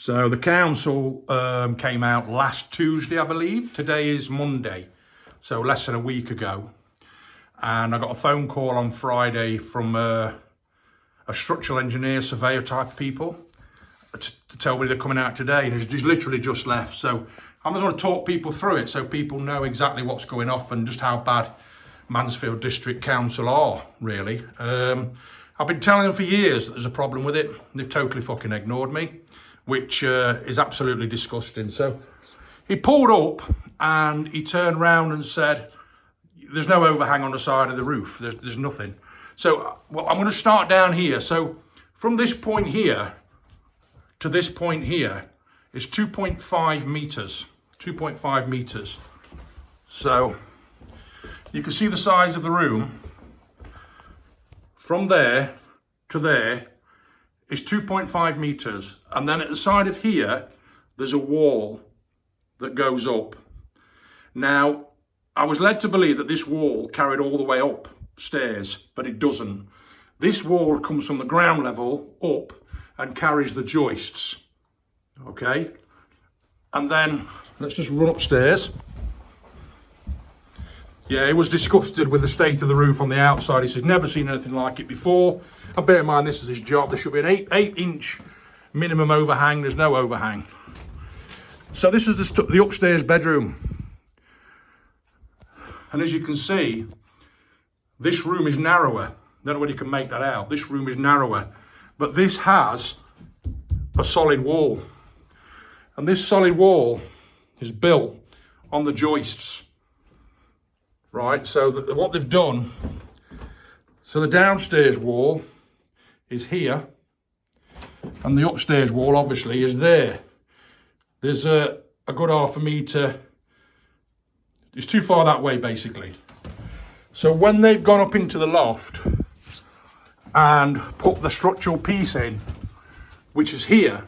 So the council came out last Tuesday, I believe. Today is Monday, so less than a week ago. And I got a phone call on Friday from a structural engineer, surveyor type of people to tell me they're coming out today. And he's literally just left. So I just want to talk people through it so people know exactly what's going off and just how bad Mansfield District Council are, really. I've been telling them for years that there's a problem with it. They've totally fucking ignored me, which is absolutely disgusting. So he pulled up and he turned around and said, there's no overhang on the side of the roof. There's nothing. So well, I'm going to start down here. So from this point here to this point here is 2.5 meters. 2.5 meters. So you can see the size of the room. From there to there is 2.5 meters. And then at the side of here, there's a wall that goes up. Now, I was led to believe that this wall carried all the way upstairs, but it doesn't. This wall comes from the ground level up and carries the joists. Okay? And then, let's just run upstairs. Yeah, he was disgusted with the state of the roof on the outside. He said, never seen anything like it before. And bear in mind, this is his job. There should be an 8-inch minimum overhang. There's no overhang. So this is the upstairs bedroom. And as you can see, this room is narrower. Don't know whether you can make that out. This room is narrower. But this has a solid wall. And this solid wall is built on the joists. Right, so what they've done, so the downstairs wall is here, and the upstairs wall obviously is there. There's a good half a metre, it's too far that way basically. So when they've gone up into the loft and put the structural piece in, which is here,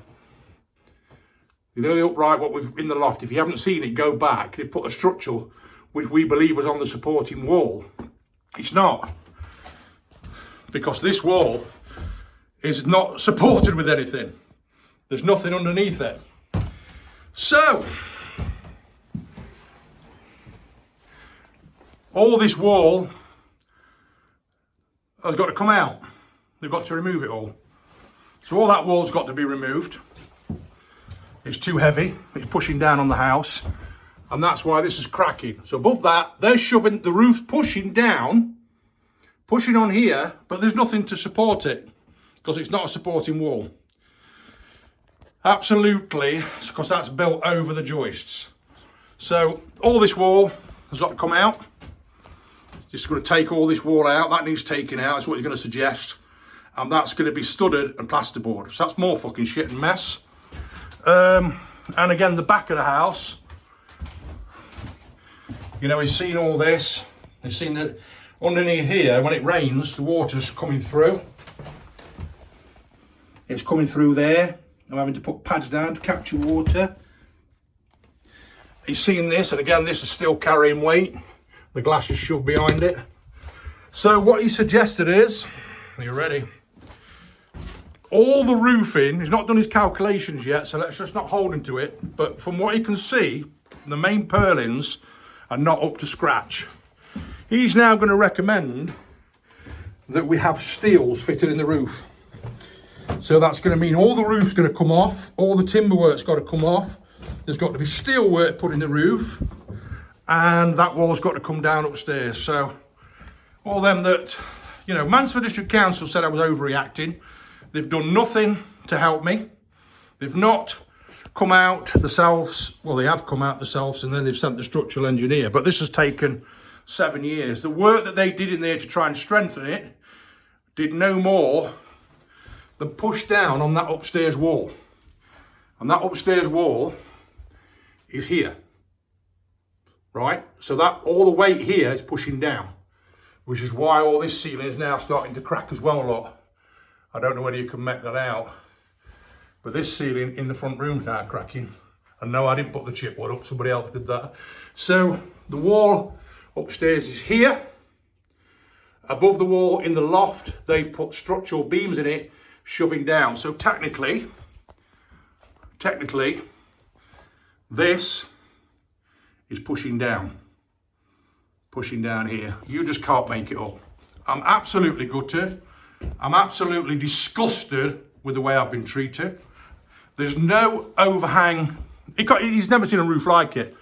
you know the upright, what we've in the loft, if you haven't seen it, go back, they've put a structural, which we believe was on the supporting wall. It's not, because this wall is not supported with anything. There's nothing underneath it. So, all this wall has got to come out. They've got to remove it all. So all that wall's got to be removed. It's too heavy, it's pushing down on the house. And that's why this is cracking. So above that, they're shoving the roof, pushing down, pushing on here, but there's nothing to support it because it's not a supporting wall. Absolutely, because that's built over the joists. So all this wall has got to come out. Just going to take all this wall out. That needs taking out. That's what he's going to suggest. And that's going to be studded and plasterboard. So that's more fucking shit and mess. And again, the back of the house. You know, he's seen all this. He's seen that underneath here, when it rains, the water's coming through. It's coming through there. I'm having to put pads down to capture water. He's seen this, and again, this is still carrying weight. The glass is shoved behind it. So what he suggested is, are you ready? All the roofing, he's not done his calculations yet, so let's just not hold him to it. But from what he can see, the main purlins are not up to scratch. He's now going to recommend that we have steels fitted in the roof. So that's going to mean all the roof's going to come off, all the timber work's got to come off, there's got to be steel work put in the roof, and that wall's got to come down upstairs. So all them that, you know, Mansfield District Council said I was overreacting. They've done nothing to help me. They've not come out themselves. Well, they have come out themselves, and then they've sent the structural engineer, but this has taken 7 years. The work that they did in there to try and strengthen it did no more than push down on that upstairs wall. And that upstairs wall is here, right? So that all the weight here is pushing down, which is why all this ceiling is now starting to crack as well, look. I don't know whether you can make that out, but this ceiling in the front room's now cracking. And no, I didn't put the chipboard up, somebody else did that. So the wall upstairs is here. Above the wall in the loft, they've put structural beams in it, shoving down. So technically, technically, this is pushing down here. You just can't make it up. I'm absolutely gutted. I'm absolutely disgusted with the way I've been treated. There's no overhang. He's never seen a roof like it.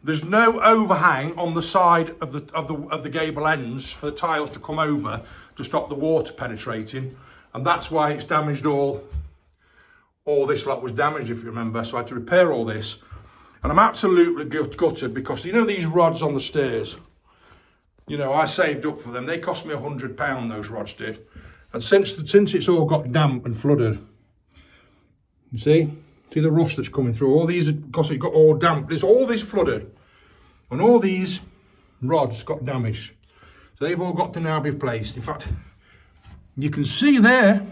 There's no overhang on the side of the gable ends for the tiles to come over to stop the water penetrating, and that's why it's damaged. All this lot was damaged, if you remember. So I had to repair all this, and I'm absolutely gutted because you know these rods on the stairs. You know, I saved up for them. They cost me £100. Those rods did, and since it's all got damp and flooded, you see the rust that's coming through. All these, because it got all damp. There's all this flooded, and all these rods got damaged. So they've all got to now be replaced. In fact, you can see there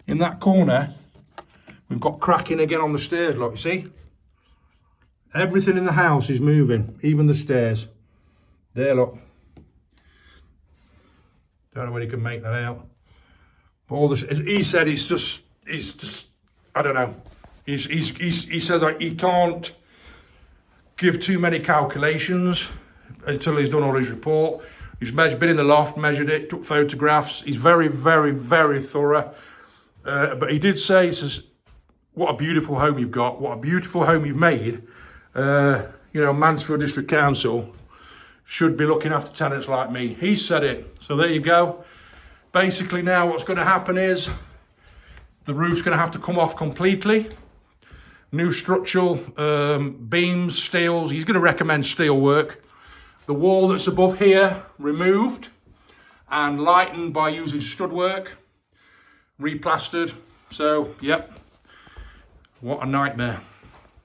in that corner, we've got cracking again on the stairs. Look, you see, everything in the house is moving, even the stairs. There, look. Don't know whether you can make that out. But all this, he said it's just, I don't know. He says like he can't give too many calculations until he's done all his report. He's been in the loft, measured it, took photographs. He's very, very, very thorough. But he did say, he says, what a beautiful home you've got. What a beautiful home you've made. You know, Mansfield District Council should be looking after tenants like me. He said it. So there you go. Basically now what's going to happen is the roof's going to have to come off completely. New structural beams, steels. He's going to recommend steel work. The wall that's above here removed and lightened by using stud work. Replastered. So, yep. What a nightmare.